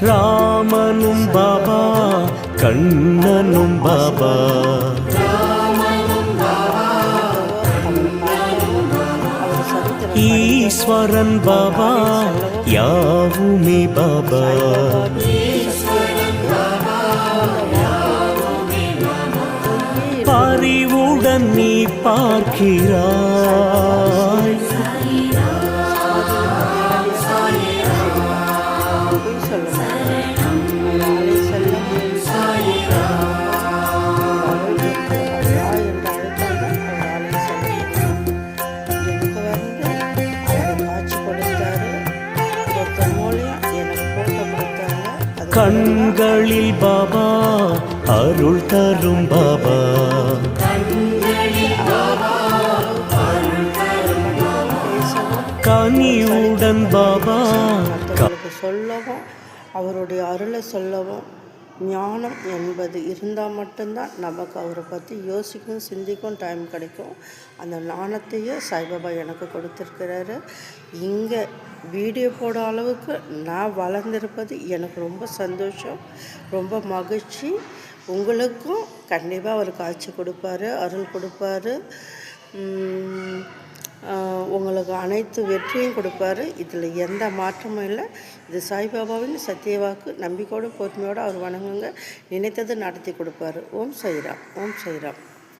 ராமனும் பாபா கண்ணனும் பாபா ஈஸ்வரன் பாபா யாவுமே பாபா பரிவுடன் நீ பார்க்கிறாய் கண்களில் பாபா அருள் தரும் பாபா கனிவுடன் பாபா சொல்லவும் அவருடைய அருளை சொல்லவும் ஞானம் என்பது இருந்தால் மட்டும்தான் நமக்கு அவரை பற்றி யோசிக்கும் சிந்திக்கும் டைம் கிடைக்கும். அந்த ஞானத்தையே சாய்பாபா எனக்கு கொடுத்துருக்கிறாரு. இங்கே வீடியோ போட அளவுக்கு நான் வளர்ந்துருப்பது எனக்கு ரொம்ப சந்தோஷம், ரொம்ப மகிழ்ச்சி. உங்களுக்கும் கண்டிப்பாக அவர் காட்சி கொடுப்பாரு, அருள் கொடுப்பாரு, உங்களுக்கு அனைத்து வெற்றியும் கொடுப்பாரு. இதில் எந்த மாற்றமும் இல்லை. இது சாய்பாபாவின் சத்தியவாக்கு. நம்பிக்கையோடு பொறுமையோடு அவர் வணங்குங்க. நினைத்தது நடத்தி கொடுப்பாரு. ஓம் சாய்ராம், ஓம் சாய்ராம்.